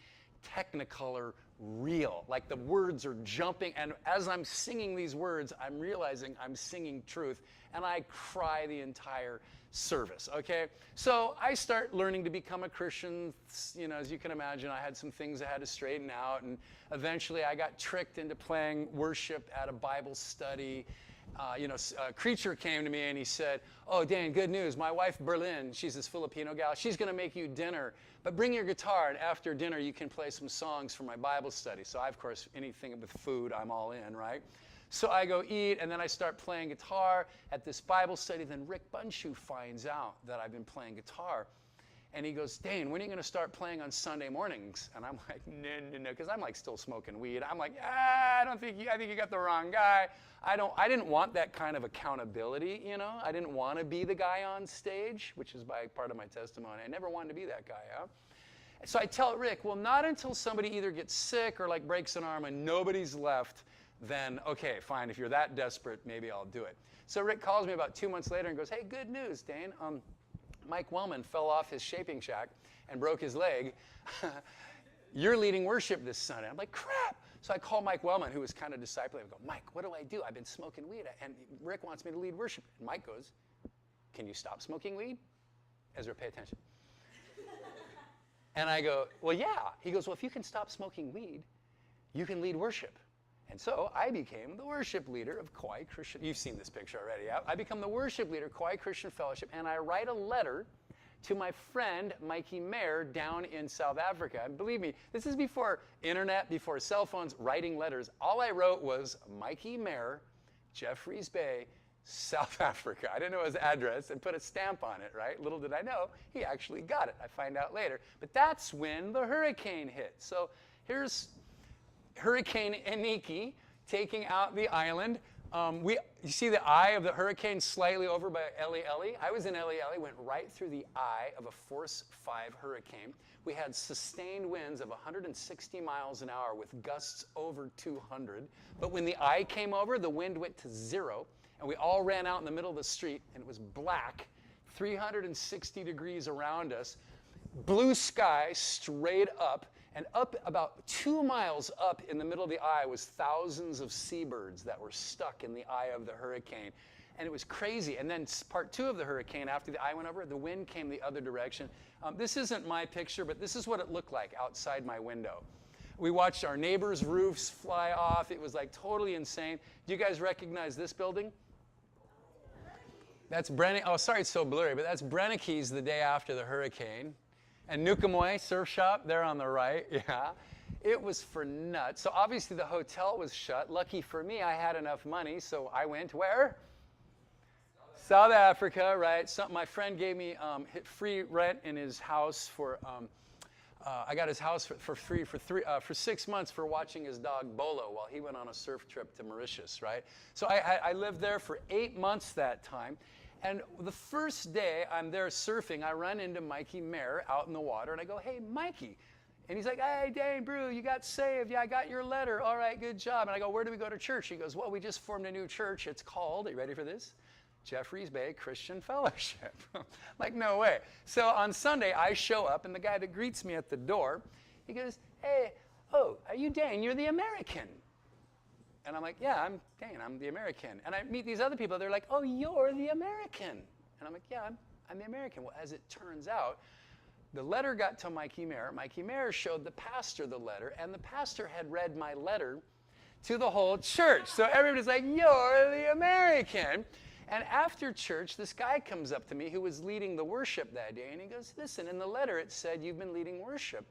Technicolor, real. Like the words are jumping, and as I'm singing these words, I'm realizing I'm singing truth, and I cry the entire service, okay? So I start learning to become a Christian. You know, as you can imagine, I had some things I had to straighten out, and eventually I got tricked into playing worship at a Bible study. A Creature came to me and he said, oh, Dan, good news. My wife, Berlin, she's this Filipino gal. She's going to make you dinner, but bring your guitar, and after dinner, you can play some songs for my Bible study. So I, of course, anything with food, I'm all in, right? So I go eat, and then I start playing guitar at this Bible study. Then Rick Bunshu finds out that I've been playing guitar. And he goes, Dane, when are you going to start playing on Sunday mornings? And I'm like, no, because I'm like still smoking weed. I'm like, I think you got the wrong guy. I didn't want that kind of accountability, you know. I didn't want to be the guy on stage, which is by part of my testimony. I never wanted to be that guy, huh? So I tell Rick, well, not until somebody either gets sick or like breaks an arm and nobody's left, then okay, fine. If you're that desperate, maybe I'll do it. So Rick calls me about 2 months later and goes, hey, good news, Dane. Mike Wellman fell off his shaping shack and broke his leg. You're leading worship this Sunday. I'm like, crap. So I call Mike Wellman, who was kind of discipling. I go, Mike, what do I do? I've been smoking weed, and Rick wants me to lead worship. And Mike goes, can you stop smoking weed? Ezra, pay attention. And I go, well, yeah. He goes, well, if you can stop smoking weed, you can lead worship. And so I became the worship leader of Kauai Christian. You've seen this picture already. Yeah? I become the worship leader of Kauai Christian Fellowship, and I write a letter to my friend Mikey Mayer down in South Africa. And believe me, this is before internet, before cell phones, writing letters. All I wrote was Mikey Mayer, Jeffreys Bay, South Africa. I didn't know his address and put a stamp on it, right? Little did I know, he actually got it. I find out later. But that's when the hurricane hit. So here's Hurricane Eniki taking out the island. You see the eye of the hurricane slightly over by Eli Eli? I was in Eli Eli, went right through the eye of a Force 5 hurricane. We had sustained winds of 160 miles an hour with gusts over 200. But when the eye came over, the wind went to 0, and we all ran out in the middle of the street, and it was black, 360 degrees around us, blue sky straight up, and up about 2 miles up in the middle of the eye was thousands of seabirds that were stuck in the eye of the hurricane. And it was crazy. And then part 2 of the hurricane, after the eye went over, the wind came the other direction. This isn't my picture, but this is what it looked like outside my window. We watched our neighbors' roofs fly off. It was like totally insane. Do you guys recognize this building? That's oh, sorry it's so blurry, but that's Brenneke's the day after the hurricane. And Nukamoy Surf Shop, there on the right, yeah. It was for nuts. So obviously the hotel was shut. Lucky for me, I had enough money, so I went where? South Africa, right? My friend gave me free rent in his house for, I got his house for free for 6 months for watching his dog Bolo while he went on a surf trip to Mauritius, right? So I lived there for 8 months that time. And the first day I'm there surfing, I run into Mikey Mayer out in the water, and I go, hey, Mikey. And he's like, hey, Dane, Brew, you got saved. Yeah, I got your letter. All right, good job. And I go, where do we go to church? He goes, well, we just formed a new church. It's called, are you ready for this? Jeffreys Bay Christian Fellowship. Like, no way. So on Sunday, I show up, and the guy that greets me at the door, he goes, hey, oh, are you Dane? You're the American. And I'm like, yeah, I'm Dane, I'm the American. And I meet these other people, they're like, oh, you're the American. And I'm like, yeah, I'm the American. Well, as it turns out, the letter got to Mikey Mayer. Mikey Mayer showed the pastor the letter, and the pastor had read my letter to the whole church. So everybody's like, you're the American. And after church, this guy comes up to me who was leading the worship that day, and he goes, listen, in the letter it said you've been leading worship.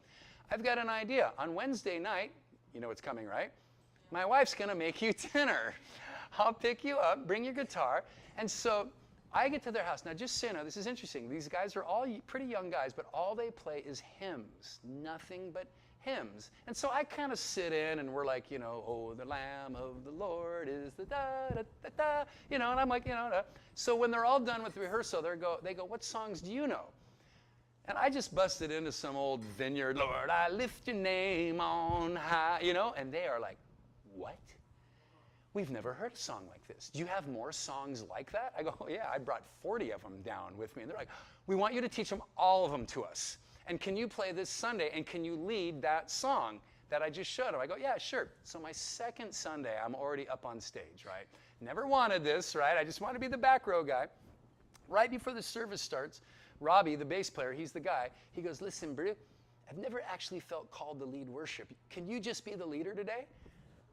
I've got an idea. On Wednesday night, you know what's coming, right? My wife's going to make you dinner. I'll pick you up, bring your guitar. And so I get to their house. Now, just so you know, this is interesting. These guys are all pretty young guys, but all they play is hymns, nothing but hymns. And so I kind of sit in, and we're like, you know, oh, the Lamb of the Lord is the da-da-da-da, you know, and I'm like, you know. So when they're all done with the rehearsal, they go, what songs do you know? And I just busted into some old Vineyard, Lord, I lift your name on high, you know, and they are like, what? We've never heard a song like this. Do you have more songs like that? I go, oh, yeah, I brought 40 of them down with me. And they're like, we want you to teach them, all of them to us. And can you play this Sunday, and can you lead that song that I just showed them? I go, yeah, sure. So my second Sunday, I'm already up on stage, right? Never wanted this, right? I just want to be the back row guy. Right before the service starts, Robbie, the bass player, he's the guy. He goes, listen, Brew, I've never actually felt called to lead worship. Can you just be the leader today?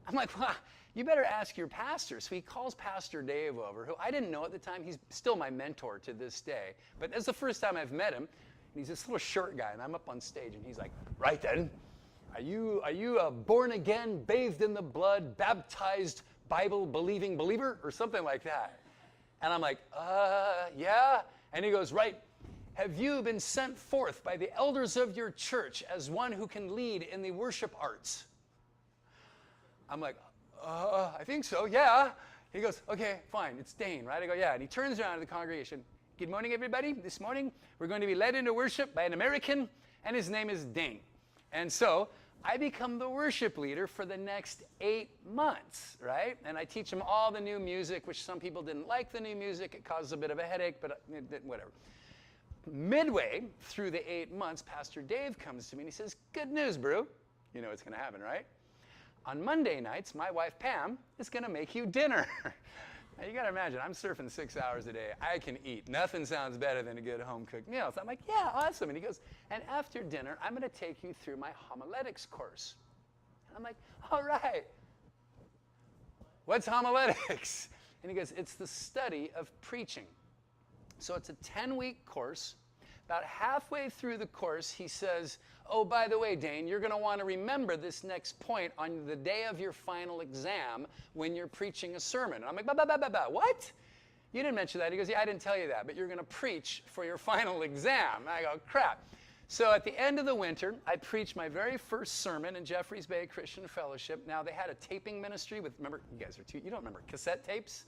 I'm like, well, you better ask your pastor. So he calls Pastor Dave over, who I didn't know at the time. He's still my mentor to this day. But that's the first time I've met him. And he's this little short guy, and I'm up on stage, and he's like, right then, are you a born again, bathed in the blood, baptized, Bible-believing believer? Or something like that. And I'm like, yeah. And he goes, right. Have you been sent forth by the elders of your church as one who can lead in the worship arts? I'm like, I think so, yeah. He goes, okay, fine, it's Dain, right? I go, yeah. And he turns around to the congregation. Good morning, everybody. This morning, we're going to be led into worship by an American, and his name is Dain. And so I become the worship leader for the next 8 months, right? And I teach them all the new music, which some people didn't like the new music. It caused a bit of a headache, but whatever. Midway through the 8 months, Pastor Dave comes to me, and he says, good news, Brew. You know what's going to happen, right? On Monday nights, my wife, Pam, is going to make you dinner. Now, you got to imagine, I'm surfing 6 hours a day. I can eat. Nothing sounds better than a good home-cooked meal. So I'm like, yeah, awesome. And he goes, and after dinner, I'm going to take you through my homiletics course. And I'm like, all right. What's homiletics? And he goes, it's the study of preaching. So it's a 10-week course. About halfway through the course, he says, oh, by the way, Dain, you're going to want to remember this next point on the day of your final exam when you're preaching a sermon. And I'm like, what? You didn't mention that. He goes, yeah, I didn't tell you that, but you're going to preach for your final exam. And I go, crap. So at the end of the winter, I preached my very first sermon in Jeffreys Bay Christian Fellowship. Now, they had a taping ministry with, remember, you guys are too, you don't remember cassette tapes?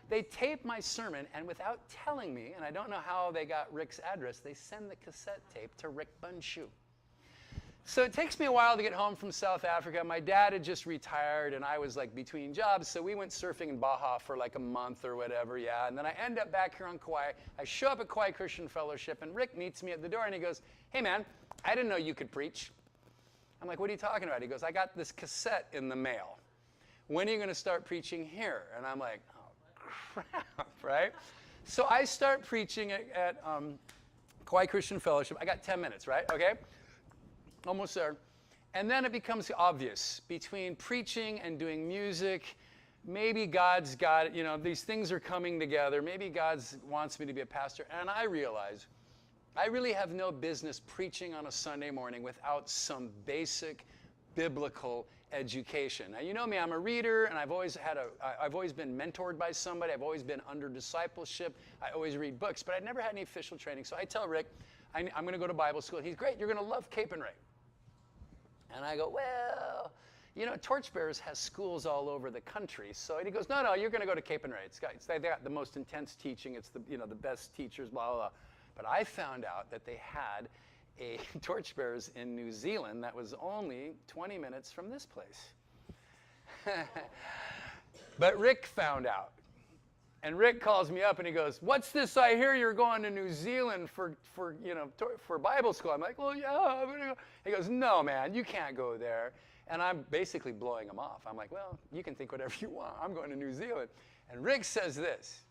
They taped my sermon, and without telling me, and I don't know how they got Rick's address, they send the cassette tape to Rick Bunshu. So it takes me a while to get home from South Africa. My dad had just retired, and I was like between jobs, so we went surfing in Baja for like a month or whatever, yeah. And then I end up back here on Kauai. I show up at Kauai Christian Fellowship, and Rick meets me at the door, and he goes, hey, man, I didn't know you could preach. I'm like, what are you talking about? He goes, I got this cassette in the mail. When are you going to start preaching here? And I'm like, crap, right? So I start preaching at Kauai Christian Fellowship. I got 10 minutes, right? Okay? Almost there. And then it becomes obvious between preaching and doing music, maybe God's got it, you know, these things are coming together. Maybe God wants me to be a pastor. And I realize I really have no business preaching on a Sunday morning without some basic biblical education. Now, you know me, I'm a reader, and I've always been mentored by somebody. I've always been under discipleship. I always read books, but I'd never had any official training. So I tell Rick, I'm going to go to Bible school. He's great. You're going to love Cape and Ray. And I go, well, you know, Torchbearers has schools all over the country. So he goes, no, you're going to go to Cape and Ray. They got the most intense teaching. It's the, you know, the best teachers, blah, blah, blah. But I found out that they had a Torchbearers in New Zealand that was only 20 minutes from this place. But Rick found out. And Rick calls me up and he goes, what's this I hear you're going to New Zealand for Bible school? I'm like, well, yeah, I'm going to go. He goes, no, man, you can't go there. And I'm basically blowing him off. I'm like, well, you can think whatever you want. I'm going to New Zealand. And Rick says this,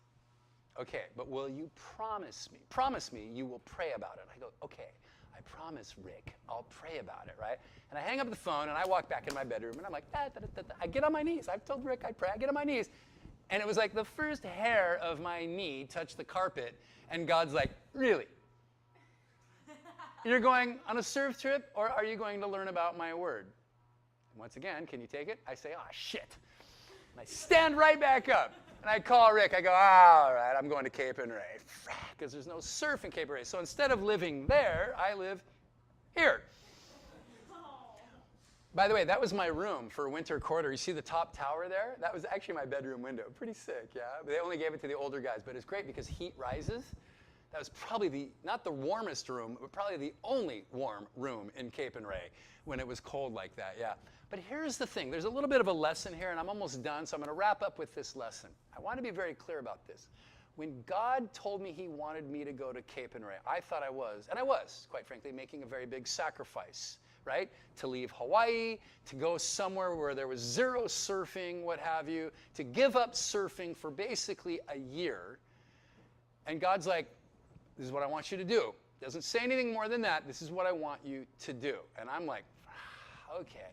okay, but will you promise me you will pray about it? I go, okay, I I promise, Rick, I'll pray about it, right? And I hang up the phone, and I walk back in my bedroom, and I'm like, I get on my knees. I've told Rick I'd pray. I get on my knees. And it was like the first hair of my knee touched the carpet, and God's like, really? You're going on a surf trip, or are you going to learn about my word? And once again, can you take it? I say, oh, shit. And I stand right back up. And I call Rick. I go, all right, I'm going to Cape and Ray. Because there's no surf in Cape and Ray. So instead of living there, I live here. By the way, that was my room for winter quarter. You see the top tower there? That was actually my bedroom window. Pretty sick, yeah? But they only gave it to the older guys. But it's great because heat rises. That was probably not the warmest room, but probably the only warm room in Cape and Ray when it was cold like that, yeah. But here's the thing. There's a little bit of a lesson here, and I'm almost done, so I'm going to wrap up with this lesson. I want to be very clear about this. When God told me he wanted me to go to Cape and Ray, I thought I was, and I was, quite frankly, making a very big sacrifice, right? To leave Hawaii, to go somewhere where there was zero surfing, what have you, to give up surfing for basically a year. And God's like, this is what I want you to do. Doesn't say anything more than that. This is what I want you to do. And I'm like, okay,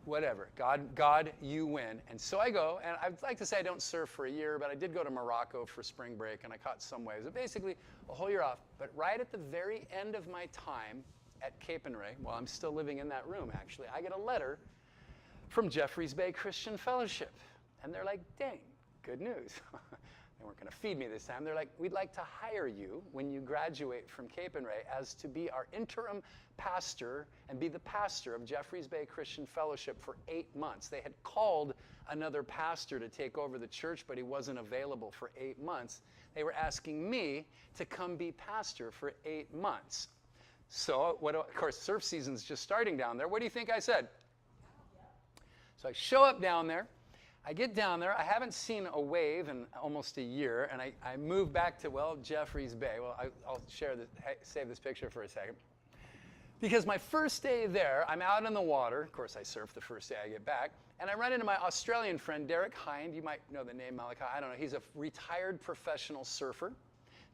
whatever. God, you win. And so I go, and I'd like to say I don't surf for a year, but I did go to Morocco for spring break, and I caught some waves. But basically, a whole year off. But right at the very end of my time at Cape and Ray, while I'm still living in that room, actually, I get a letter from Jeffreys Bay Christian Fellowship. And they're like, dang, good news. They weren't going to feed me this time. They're like, we'd like to hire you when you graduate from Cape and Ray as to be our interim pastor and be the pastor of Jeffreys Bay Christian Fellowship for 8 months. They had called another pastor to take over the church, but he wasn't available for 8 months. They were asking me to come be pastor for 8 months. So, of course, surf season's just starting down there. What do you think I said? So I show up down there. I get down there. I haven't seen a wave in almost a year, and I move back to, well, Jeffreys Bay. Well, I'll save this picture for a second. Because my first day there, I'm out in the water. Of course, I surf the first day I get back. And I run into my Australian friend, Derek Hind. You might know the name Malachi. I don't know. He's a retired professional surfer.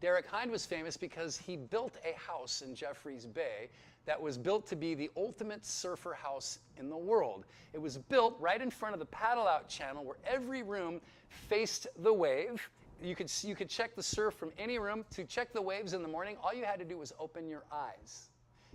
Derek Hind was famous because he built a house in Jeffreys Bay that was built to be the ultimate surfer house in the world. It was built right in front of the paddle-out channel where every room faced the wave. You could check the surf from any room. To check the waves in the morning, all you had to do was open your eyes,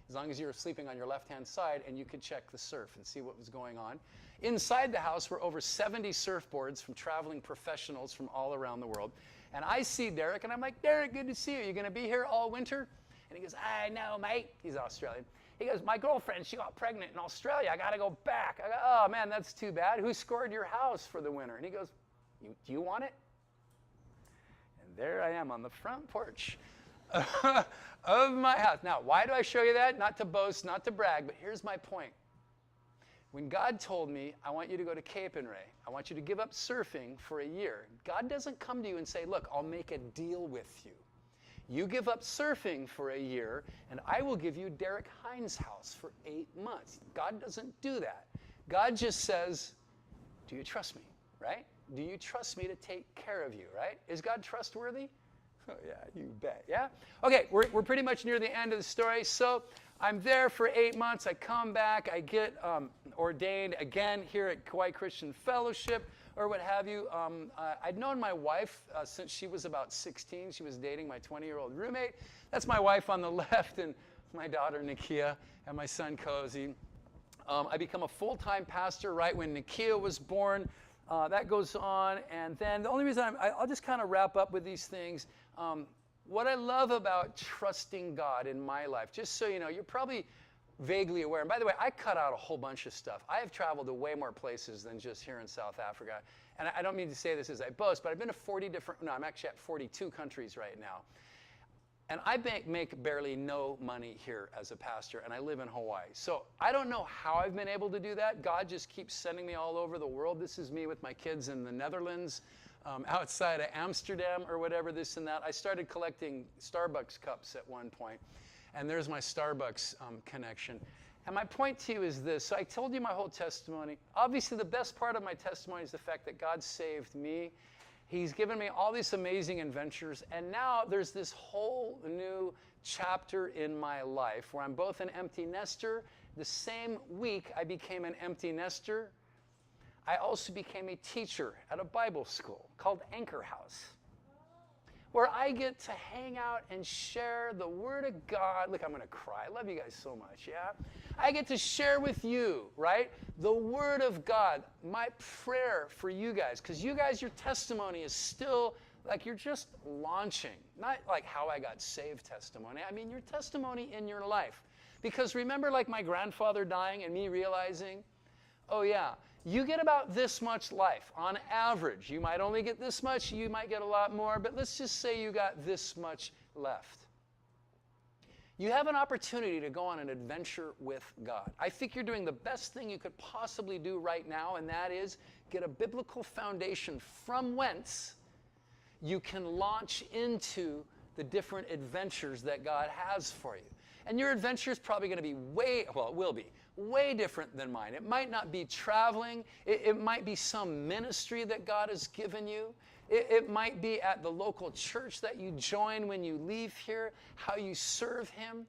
as long as you were sleeping on your left-hand side, and you could check the surf and see what was going on. Inside the house were over 70 surfboards from traveling professionals from all around the world. And I see Derek, and I'm like, Derek, good to see you. You going to be here all winter? And he goes, I know, mate. He's Australian. He goes, my girlfriend, she got pregnant in Australia. I got to go back. I go, oh, man, that's too bad. Who scored your house for the winter? And he goes, do you want it? And there I am on the front porch of my house. Now, why do I show you that? Not to boast, not to brag, but here's my point. When God told me, I want you to go to Cape and Ray, I want you to give up surfing for a year, God doesn't come to you and say, look, I'll make a deal with you. You give up surfing for a year, and I will give you Derek Hind's house for 8 months. God doesn't do that. God just says, do you trust me, right? Do you trust me to take care of you, right? Is God trustworthy? Oh, yeah, you bet, yeah? Okay, we're pretty much near the end of the story. So I'm there for 8 months. I come back. I get ordained again here at Kauai Christian Fellowship or what have you. I'd known my wife since she was about 16. She was dating my 20-year-old roommate. That's my wife on the left, and my daughter, Nakia, and my son, Cozy. I become a full-time pastor right when Nakia was born. That goes on, and then the only reason I'll just kind of wrap up with these things. What I love about trusting God in my life, just so you know, you're probably vaguely aware. And by the way, I cut out a whole bunch of stuff. I have traveled to way more places than just here in South Africa. And I don't mean to say this as I boast, but I've been to I'm actually at 42 countries right now. And I make barely no money here as a pastor, and I live in Hawaii. So I don't know how I've been able to do that. God just keeps sending me all over the world. This is me with my kids in the Netherlands, outside of Amsterdam or whatever, this and that. I started collecting Starbucks cups at one point, and there's my Starbucks connection. And my point to you is this. So I told you my whole testimony. Obviously, the best part of my testimony is the fact that God saved me. He's given me all these amazing adventures, and now there's this whole new chapter in my life where I'm both an empty nester. The same week I became an empty nester, I also became a teacher at a Bible school called Anchor House, where I get to hang out and share the Word of God. Look, I'm going to cry. I love you guys so much, yeah? I get to share with you, right, the Word of God. My prayer for you guys, because you guys, your testimony is still like you're just launching. Not like how I got saved testimony. I mean your testimony in your life. Because remember like my grandfather dying and me realizing, oh yeah, you get about this much life on average. You might only get this much, you might get a lot more, but let's just say you got this much left. You have an opportunity to go on an adventure with God. I think you're doing the best thing you could possibly do right now, and that is get a biblical foundation from whence you can launch into the different adventures that God has for you. And your adventure is probably going to be it will be way different than mine. It might not be traveling. It might be some ministry that God has given you. It might be at the local church that you join when you leave here, how you serve Him.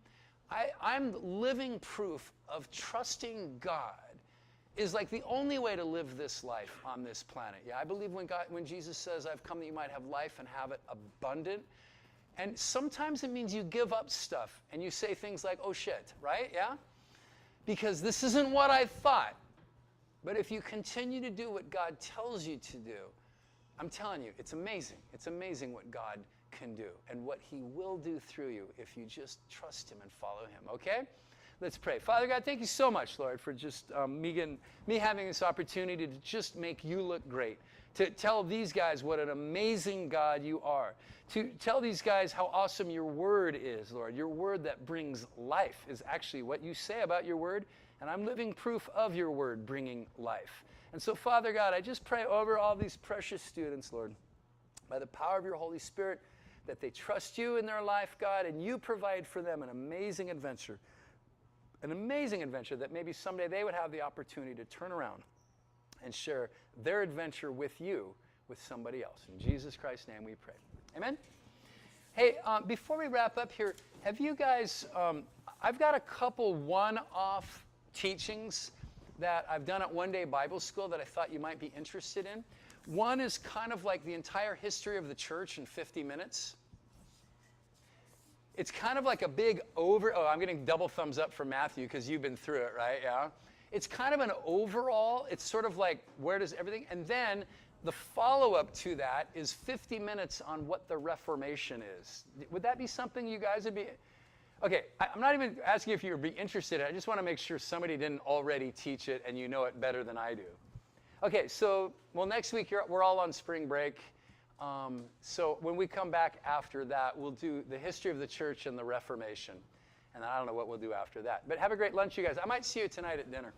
I'm living proof of trusting God is like the only way to live this life on this planet. Yeah, I believe when Jesus says, I've come that you might have life and have it abundant. And sometimes it means you give up stuff and you say things like, oh shit, right? Yeah? Because this isn't what I thought. But if you continue to do what God tells you to do, I'm telling you, it's amazing. It's amazing what God can do and what He will do through you if you just trust Him and follow Him, okay? Let's pray. Father God, thank you so much, Lord, for just me having this opportunity to just make you look great, to tell these guys what an amazing God you are, to tell these guys how awesome your word is, Lord. Your word that brings life is actually what you say about your word, and I'm living proof of your word bringing life. And so, Father God, I just pray over all these precious students, Lord, by the power of your Holy Spirit, that they trust you in their life, God, and you provide for them an amazing adventure that maybe someday they would have the opportunity to turn around and share their adventure with you, with somebody else. In Jesus Christ's name we pray. Amen? Hey, before we wrap up here, have you guys, I've got a couple one-off teachings that I've done at One Day Bible School that I thought you might be interested in. One is kind of like the entire history of the church in 50 minutes. It's kind of like a big I'm getting double thumbs up from Matthew because you've been through it, right? Yeah. It's kind of an overall, it's sort of like where does everything, and then the follow-up to that is 50 minutes on what the Reformation is. Would that be something you guys would be, okay, I'm not even asking if you would be interested in it. I just want to make sure somebody didn't already teach it and you know it better than I do. Okay, so, well, next week we're all on spring break. So when we come back after that, we'll do the history of the church and the Reformation. And I don't know what we'll do after that. But have a great lunch, you guys. I might see you tonight at dinner.